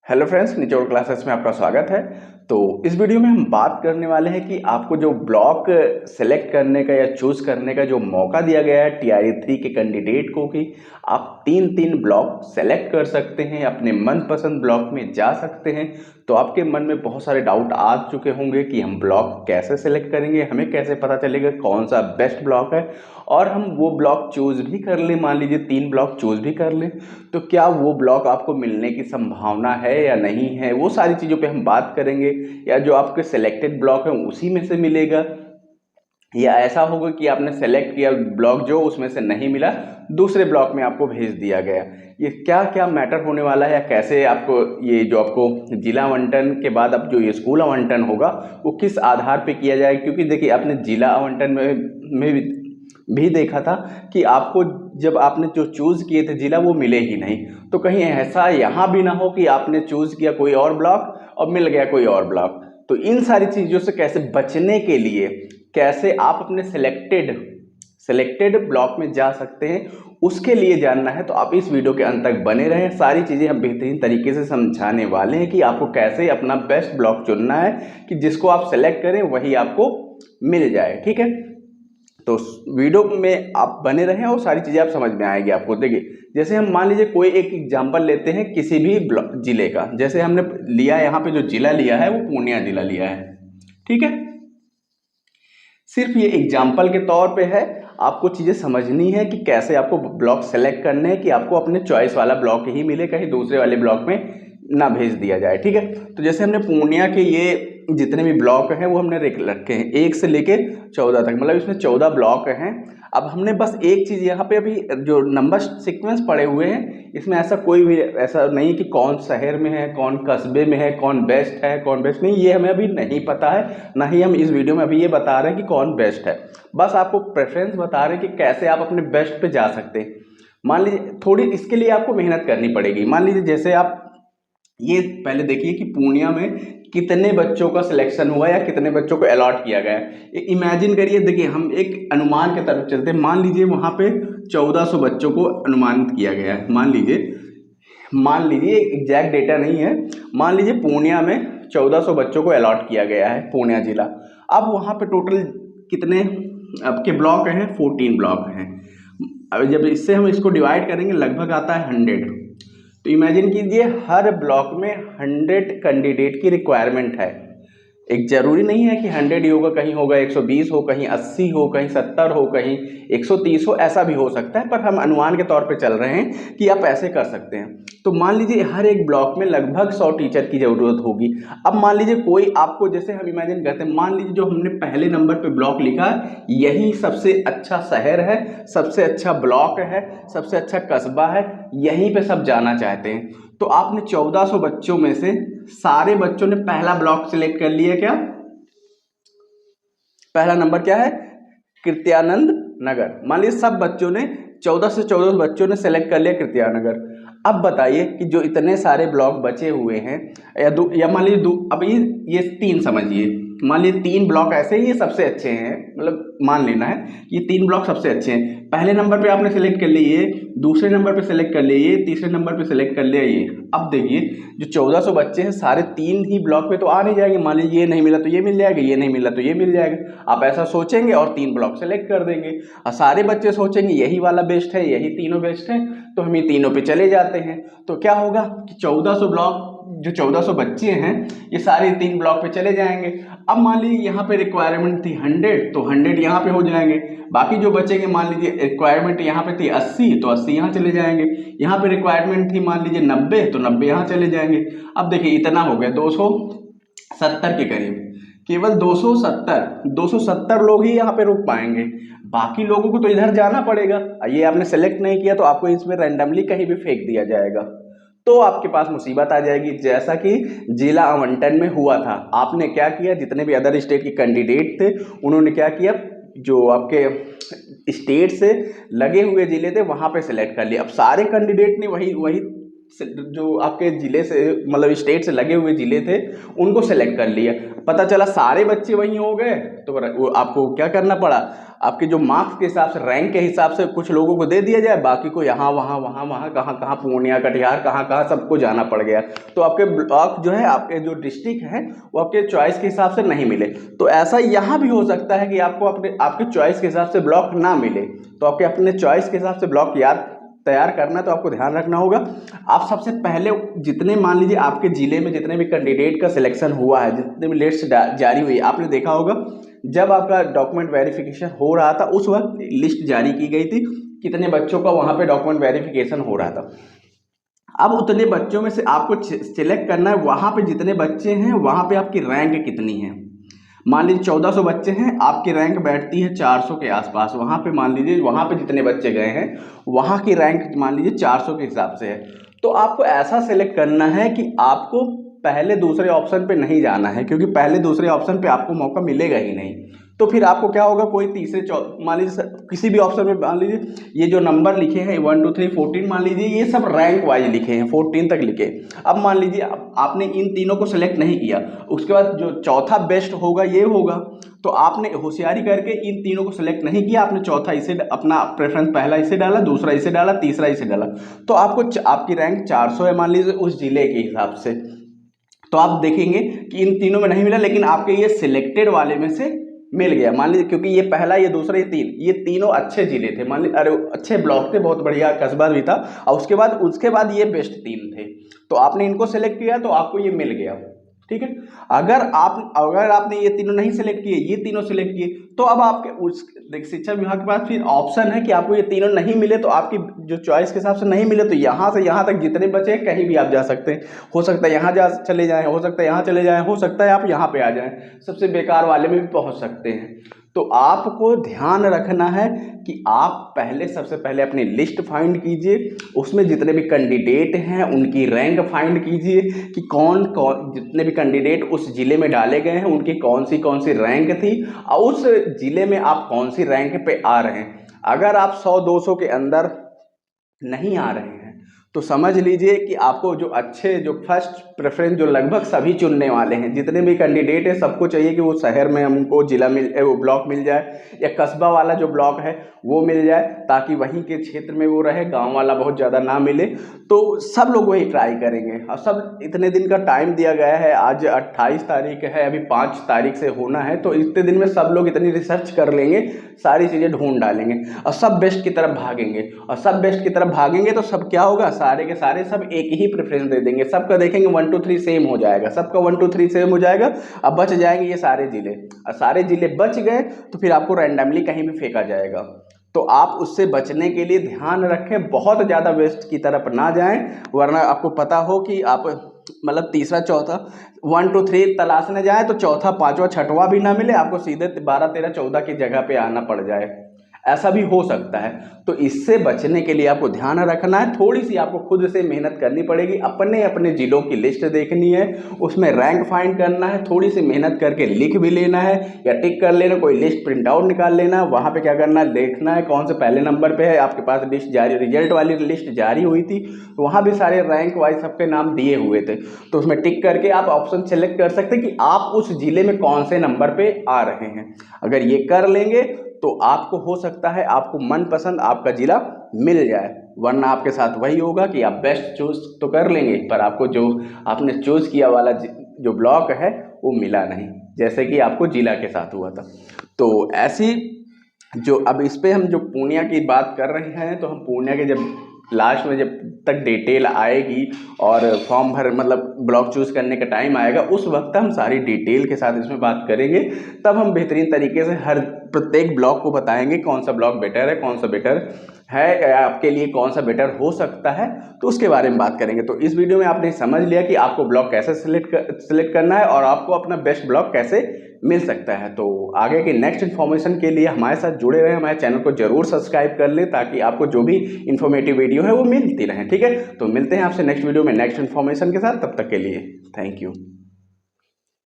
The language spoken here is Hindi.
हेलो फ्रेंड्स, निचोड़ क्लासेस में आपका स्वागत है। तो इस वीडियो में हम बात करने वाले हैं कि आपको जो ब्लॉक सेलेक्ट करने का या चूज करने का जो मौका दिया गया है टीआरई 3 के कैंडिडेट को कि आप तीन ब्लॉक सेलेक्ट कर सकते हैं, अपने मनपसंद ब्लॉक में जा सकते हैं। तो आपके मन में बहुत सारे डाउट आ चुके होंगे कि हम ब्लॉक कैसे सेलेक्ट करेंगे, हमें कैसे पता चलेगा कौन सा बेस्ट ब्लॉक है, और हम वो ब्लॉक चूज भी कर लें, मान लीजिए 3 ब्लॉक चूज भी कर लें, तो क्या वो ब्लॉक आपको मिलने की संभावना है या नहीं है, वो सारी चीज़ों पे हम बात करेंगे। या जो आपके सिलेक्टेड ब्लॉक है उसी में से मिलेगा, या ऐसा होगा कि आपने सेलेक्ट किया ब्लॉक जो उसमें से नहीं मिला, दूसरे ब्लॉक में आपको भेज दिया गया। ये क्या क्या मैटर होने वाला है, या कैसे आपको ये जो आपको जिला आवंटन के बाद अब जो ये स्कूल आवंटन होगा वो किस आधार पे किया जाएगा। क्योंकि देखिए, आपने जिला आवंटन में भी देखा था कि आपको जब आपने जो चूज किए थे जिला वो मिले ही नहीं। तो कहीं ऐसा यहाँ भी ना हो कि आपने चूज किया कोई और ब्लॉक और मिल गया कोई और ब्लॉक। तो इन सारी चीज़ों से कैसे बचने के लिए, कैसे आप अपने सिलेक्टेड ब्लॉक में जा सकते हैं, उसके लिए जानना है। तो आप इस वीडियो के अंत तक बने रहें। सारी चीज़ें हम बेहतरीन तरीके से समझाने वाले हैं कि आपको कैसे अपना बेस्ट ब्लॉक चुनना है कि जिसको आप सेलेक्ट करें वही आपको मिल जाए। ठीक है, तो वीडियो में आप बने रहें और सारी चीज़ें आप समझ में आएगी आपको। देखिए, जैसे हम मान लीजिए कोई एक एग्जांपल लेते हैं किसी भी जिले का। जैसे हमने लिया, यहाँ पे जो जिला लिया है वो पूर्णिया जिला लिया है। ठीक है, सिर्फ ये एग्जाम्पल के तौर पे है, आपको चीज़ें समझनी है कि कैसे आपको ब्लॉक सेलेक्ट करने हैं कि आपको अपने चॉइस वाला ब्लॉक ही मिले, कहीं दूसरे वाले ब्लॉक में ना भेज दिया जाए। ठीक है, तो जैसे हमने पूर्णिया के ये जितने भी ब्लॉक हैं वो हमने रखे हैं 1 से लेके 14 तक, मतलब इसमें 14 ब्लॉक हैं। अब हमने बस एक चीज़ यहाँ पे अभी जो नंबर सीक्वेंस पड़े हुए हैं, इसमें ऐसा कोई भी ऐसा नहीं कि कौन शहर में है, कौन कस्बे में है, कौन बेस्ट है, कौन बेस्ट नहीं, ये हमें अभी नहीं पता है। ना ही हम इस वीडियो में अभी ये बता रहे हैं कि कौन बेस्ट है, बस आपको प्रेफरेंस बता रहे हैं कि कैसे आप अपने बेस्ट पे जा सकते हैं। मान लीजिए थोड़ी इसके लिए आपको मेहनत करनी पड़ेगी। मान लीजिए जैसे आप ये पहले देखिए कि पूर्णिया में कितने बच्चों का सिलेक्शन हुआ या कितने बच्चों को अलॉट किया गया है। इमेजिन करिए, देखिए हम एक अनुमान के तरफ चलते हैं। मान लीजिए वहाँ पे 1400 बच्चों को अनुमानित किया गया है। मान लीजिए एग्जैक्ट डेटा नहीं है, मान लीजिए पूर्णिया में 1400 बच्चों को अलॉट किया गया है, पूर्णिया जिला। अब वहाँ पे टोटल कितने आपके ब्लॉक हैं? 14 ब्लॉक हैं। अब जब इससे हम इसको डिवाइड करेंगे लगभग आता है 100। तो इमेजिन कीजिए हर ब्लॉक में 100 कैंडिडेट की रिक्वायरमेंट है। एक जरूरी नहीं है कि 100 ही होगा, कहीं होगा 120 हो, कहीं 80 हो, कहीं 70 हो, कहीं 130 हो, ऐसा भी हो सकता है। पर हम अनुमान के तौर पे चल रहे हैं कि आप ऐसे कर सकते हैं। तो मान लीजिए हर एक ब्लॉक में लगभग 100 टीचर की ज़रूरत होगी। अब मान लीजिए कोई आपको, जैसे हम इमेजिन करते हैं, मान लीजिए जो हमने पहले नंबर पे ब्लॉक लिखा यही सबसे अच्छा शहर है, सबसे अच्छा ब्लॉक है, सबसे अच्छा कस्बा है, यहीं पे सब जाना चाहते हैं। तो आपने 1400 बच्चों में से सारे बच्चों ने पहला ब्लॉक सिलेक्ट कर लिया। क्या पहला नंबर क्या है? कृत्यानंद नगर। मान लीजिए सब बच्चों ने 14 से 14 बच्चों ने सेलेक्ट कर लिया कृत्यानगर। अब बताइए कि जो इतने सारे ब्लॉक बचे हुए हैं, या मान लीजिए अब ये 3 समझिए, मान लीजिए 3 ब्लॉक ऐसे ही ये सबसे अच्छे हैं, मतलब मान लेना है ये 3 ब्लॉक सबसे अच्छे हैं। पहले नंबर पे आपने सेलेक्ट कर लिए, दूसरे नंबर पे सेलेक्ट कर लिए, तीसरे नंबर पे सेलेक्ट कर लिया ये। अब देखिए जो 1400 बच्चे हैं सारे 3 ही ब्लॉक पे तो आ नहीं जाएंगे। मान लीजिए ये नहीं मिला तो ये मिल जाएगा, ये नहीं मिला तो ये मिल जाएगा। आप ऐसा सोचेंगे और 3 ब्लॉक सेलेक्ट कर देंगे, और सारे बच्चे सोचेंगे यही वाला बेस्ट है, यही तीनों बेस्ट है, तो हम ये तीनों पे चले जाते हैं। तो क्या होगा कि 1400 ब्लॉक, जो 1400 बच्चे हैं ये सारे 3 ब्लॉक पे चले जाएंगे। अब मान लीजिए यहाँ पे रिक्वायरमेंट थी 100, तो 100 यहाँ पे हो जाएंगे। बाकी जो बचेंगे, मान लीजिए रिक्वायरमेंट यहाँ पे थी 80, तो 80 यहाँ चले जाएंगे। यहाँ पे रिक्वायरमेंट थी मान लीजिए 90, तो 90 यहाँ चले जाएंगे। अब देखिए इतना हो गया 270 के करीब, केवल 270 लोग ही यहाँ पे रुक पाएंगे, बाकी लोगों को तो इधर जाना पड़ेगा। ये आपने सेलेक्ट नहीं किया तो आपको इसमें रैंडमली कहीं भी फेंक दिया जाएगा, तो आपके पास मुसीबत आ जाएगी, जैसा कि जिला आवंटन में हुआ था। आपने क्या किया, जितने भी अदर स्टेट के कैंडिडेट थे उन्होंने क्या किया, जो आपके स्टेट से लगे हुए जिले थे वहां पे सिलेक्ट कर लिया। अब सारे कैंडिडेट ने वही जो आपके ज़िले से मतलब स्टेट से लगे हुए ज़िले थे उनको सेलेक्ट कर लिया। पता चला सारे बच्चे वहीं हो गए, तो वो आपको क्या करना पड़ा, आपके जो मार्क्स के हिसाब से, रैंक के हिसाब से कुछ लोगों को दे दिया जाए, बाकी को यहाँ वहाँ वहाँ वहाँ कहाँ कहाँ पूर्णिया, कटिहार, कहाँ कहाँ सबको जाना पड़ गया। तो आपके ब्लॉक जो है, आपके जो डिस्ट्रिक्ट है वो आपके चॉइस के हिसाब से नहीं मिले। तो ऐसा यहाँ भी हो सकता है कि आपको आपके चॉइस के हिसाब से ब्लॉक ना मिले। तो आपके अपने चॉइस के हिसाब से ब्लॉक याद तैयार करना है, तो आपको ध्यान रखना होगा। आप सबसे पहले जितने, मान लीजिए आपके ज़िले में जितने भी कैंडिडेट का सिलेक्शन हुआ है, जितने भी लिस्ट जारी हुई, आपने देखा होगा जब आपका डॉक्यूमेंट वेरिफिकेशन हो रहा था उस वक्त लिस्ट जारी की गई थी, कितने बच्चों का वहाँ पे डॉक्यूमेंट वेरिफिकेशन हो रहा था। अब उतने बच्चों में से आपको सिलेक्ट करना है, वहाँ पे जितने बच्चे हैं वहाँ पे आपकी रैंक कितनी है। मान लीजिए 1400 बच्चे हैं, आपकी रैंक बैठती है 400 के आसपास। वहाँ पे मान लीजिए वहाँ पे जितने बच्चे गए हैं वहाँ की रैंक मान लीजिए 400 के हिसाब से है। तो आपको ऐसा सेलेक्ट करना है कि आपको पहले दूसरे ऑप्शन पे नहीं जाना है, क्योंकि पहले दूसरे ऑप्शन पे आपको मौका मिलेगा ही नहीं। तो फिर आपको क्या होगा, कोई तीसरे मान लीजिए किसी भी ऑप्शन में, मान लीजिए ये जो नंबर लिखे हैं 1 2 3 14, मान लीजिए ये सब रैंक वाइज लिखे हैं, 14 तक लिखे। अब मान लीजिए आपने इन तीनों को सिलेक्ट नहीं किया, उसके बाद जो चौथा बेस्ट होगा ये होगा। तो आपने होशियारी करके इन तीनों को सिलेक्ट नहीं किया, आपने चौथा इसे अपना प्रेफरेंस पहला इसे डाला, दूसरा इसे डाला, तीसरा इसे डाला, तो आपको आपकी रैंक 400 है मान लीजिए उस जिले के हिसाब से। तो आप देखेंगे कि इन तीनों में नहीं मिला, लेकिन आपके ये सिलेक्टेड वाले में से मिल गया। मान लीजिए क्योंकि ये पहला, ये दूसरा, ये तीनों अच्छे जिले थे, मान लीजिए, अरे अच्छे ब्लॉक थे, बहुत बढ़िया कस्बा भी था, और उसके बाद ये बेस्ट 3 थे। तो आपने इनको सेलेक्ट किया तो आपको ये मिल गया, ठीक है। अगर आपने ये तीनों नहीं सिलेक्ट किए, ये तीनों सिलेक्ट किए, तो अब आपके उस शिक्षा विभाग के पास फिर ऑप्शन है कि आपको ये तीनों नहीं मिले, तो आपकी जो चॉइस के हिसाब से नहीं मिले, तो यहाँ से यहाँ तक जितने बचे हैं कहीं भी आप जा सकते हैं। हो सकता है यहाँ चले जाएं, हो सकता है यहाँ चले जाएं, हो सकता है आप यहाँ पे आ जाएं, सबसे बेकार वाले में भी पहुँच सकते हैं। तो आपको ध्यान रखना है कि आप सबसे पहले अपनी लिस्ट फाइंड कीजिए, उसमें जितने भी कैंडिडेट हैं उनकी रैंक फाइंड कीजिए कि कौन जितने भी कैंडिडेट उस जिले में डाले गए हैं उनकी कौन सी रैंक थी, और उस जिले में आप कौन सी रैंक पे आ रहे हैं। अगर आप 100-200 के अंदर नहीं आ रहे हैं तो समझ लीजिए कि आपको जो फर्स्ट प्रेफरेंस जो लगभग सभी चुनने वाले हैं, जितने भी कैंडिडेट हैं सबको चाहिए कि वो शहर में हमको वो ब्लॉक मिल जाए, या कस्बा वाला जो ब्लॉक है वो मिल जाए, ताकि वहीं के क्षेत्र में वो रहे, गांव वाला बहुत ज़्यादा ना मिले। तो सब लोग वही ट्राई करेंगे, और सब इतने दिन का टाइम दिया गया है, आज 28 तारीख है, अभी 5 तारीख से होना है, तो इतने दिन में सब लोग इतनी रिसर्च कर लेंगे, सारी चीज़ें ढूंढ डालेंगे और सब बेस्ट की तरफ भागेंगे। और सब बेस्ट की तरफ भागेंगे तो सब क्या होगा, सारे के सारे सब एक ही प्रेफरेंस दे देंगे, सबका देखेंगे 1 2 3 सेम हो जाएगा, सबका 1 2 3 सेम हो जाएगा। अब बच जाएंगे ये सारे जिले, और सारे जिले बच गए तो फिर आपको रैंडमली कहीं भी फेंका जाएगा। तो आप उससे बचने के लिए ध्यान रखें, बहुत ज़्यादा वेस्ट की तरफ ना जाएं, वरना आपको पता हो कि आप मतलब तीसरा चौथा 1 2 3 तलाशने जाए तो चौथा पांचवा छठवां भी ना मिले, आपको सीधे 12 13 14 की जगह पे आना पड़ जाए, ऐसा भी हो सकता है। तो इससे बचने के लिए आपको ध्यान रखना है, थोड़ी सी आपको खुद से मेहनत करनी पड़ेगी, अपने अपने जिलों की लिस्ट देखनी है, उसमें रैंक फाइंड करना है, थोड़ी सी मेहनत करके लिख भी लेना है या टिक कर लेना, कोई लिस्ट प्रिंट आउट निकाल लेना, वहाँ पे क्या करना है, देखना है कौन से पहले नंबर पे है। आपके पास लिस्ट जारी, रिजल्ट वाली लिस्ट जारी हुई थी, वहाँ भी सारे रैंक वाइज सबके नाम दिए हुए थे, तो उसमें टिक करके आप ऑप्शन सेलेक्ट कर सकते हैं कि आप उस जिले में कौन से नंबर पे आ रहे हैं। अगर ये कर लेंगे तो आपको हो सकता है आपको मनपसंद आपका जिला मिल जाए, वरना आपके साथ वही होगा कि आप बेस्ट चूज तो कर लेंगे पर आपको जो आपने चूज किया वाला जो ब्लॉक है वो मिला नहीं, जैसे कि आपको जिला के साथ हुआ था। तो ऐसी जो अब इस पे हम जो पूर्णिया की बात कर रहे हैं, तो हम पूर्णिया के जब लास्ट में जब तक डिटेल आएगी और फॉर्म मतलब ब्लॉक चूज़ करने का टाइम आएगा, उस वक्त हम सारी डिटेल के साथ इसमें बात करेंगे, तब हम बेहतरीन तरीके से हर प्रत्येक ब्लॉक को बताएंगे कौन सा ब्लॉक बेटर है, कौन सा बेटर है आपके लिए, कौन सा बेटर हो सकता है, तो उसके बारे में बात करेंगे। तो इस वीडियो में आपने समझ लिया कि आपको ब्लॉक कैसे सिलेक्ट करना है और आपको अपना बेस्ट ब्लॉक कैसे मिल सकता है। तो आगे की नेक्स्ट इन्फॉर्मेशन के लिए हमारे साथ जुड़े रहें, हमारे चैनल को जरूर सब्सक्राइब कर लें ताकि आपको जो भी इन्फॉर्मेटिव वीडियो है वो मिलती रहे। ठीक है, तो मिलते हैं आपसे नेक्स्ट वीडियो में नेक्स्ट इन्फॉर्मेशन के साथ, तब तक के लिए थैंक यू।